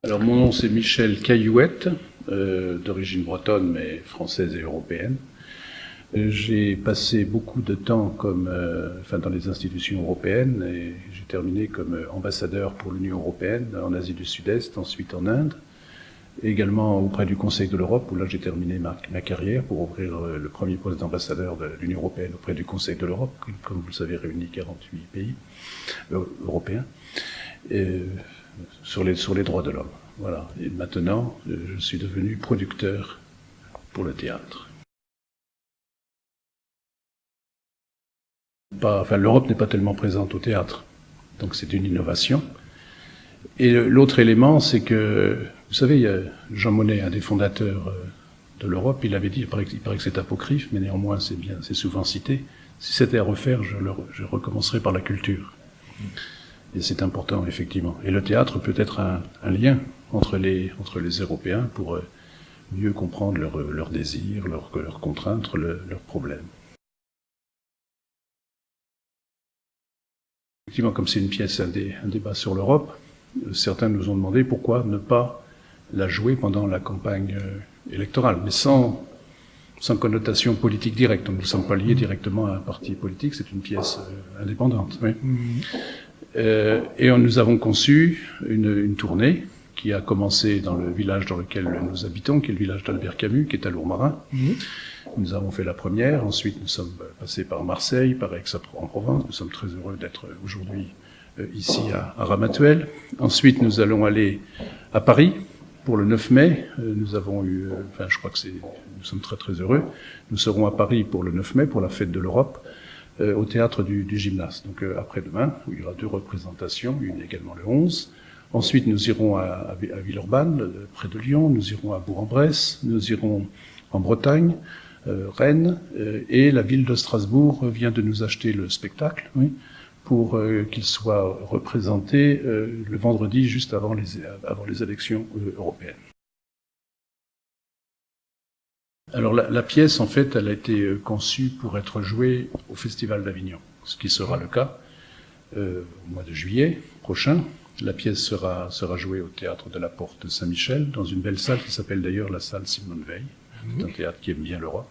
Alors mon nom c'est Michel Caillouette, d'origine bretonne mais française et européenne. J'ai passé beaucoup de temps dans les institutions européennes et j'ai terminé comme ambassadeur pour l'Union européenne en Asie du Sud-Est, ensuite en Inde, et également auprès du Conseil de l'Europe où là j'ai terminé ma carrière pour ouvrir le premier poste d'ambassadeur de l'Union européenne auprès du Conseil de l'Europe, qui, comme vous le savez, réunit 48 pays européens sur les droits de l'homme. Voilà. Et maintenant, je suis devenu producteur pour le théâtre. L'Europe n'est pas tellement présente au théâtre, donc c'est une innovation. Et l'autre élément, c'est que, vous savez, il y a Jean Monnet, un des fondateurs de l'Europe, il avait dit, il paraît que c'est apocryphe, mais néanmoins c'est souvent cité, si c'était à refaire, je recommencerais par la culture. Et c'est important, effectivement. Et le théâtre peut être un lien entre les Européens pour mieux comprendre leurs désirs, leurs contraintes, leurs problèmes. Effectivement, comme c'est une pièce, un débat sur l'Europe, certains nous ont demandé pourquoi ne pas la jouer pendant la campagne électorale, mais sans connotation politique directe. Nous ne sommes pas liés directement à un parti politique, c'est une pièce indépendante. Oui. Et nous avons conçu une tournée qui a commencé dans le village dans lequel nous habitons, qui est le village d'Albert Camus, qui est à Lourmarin. Nous avons fait la première, ensuite nous sommes passés par Marseille, par Aix-en-Provence. Nous sommes très heureux d'être aujourd'hui ici à Ramatuelle. Ensuite nous allons aller à Paris pour le 9 mai. Nous avons eu, nous sommes très très heureux. Nous serons à Paris pour le 9 mai, pour la fête de l'Europe, au théâtre du Gymnase. Donc après-demain, où il y aura 2 représentations, une également le 11. Ensuite, nous irons à Villeurbanne, près de Lyon, nous irons à Bourg-en-Bresse, nous irons en Bretagne, Rennes, et la ville de Strasbourg vient de nous acheter le spectacle, oui, pour qu'il soit représenté le vendredi juste avant les élections européennes. Alors la pièce, en fait, elle a été conçue pour être jouée au Festival d'Avignon, ce qui sera le cas au mois de juillet prochain. La pièce sera jouée au théâtre de la Porte Saint-Michel, dans une belle salle qui s'appelle d'ailleurs la salle Simone Veil. C'est un théâtre qui aime bien l'Europe.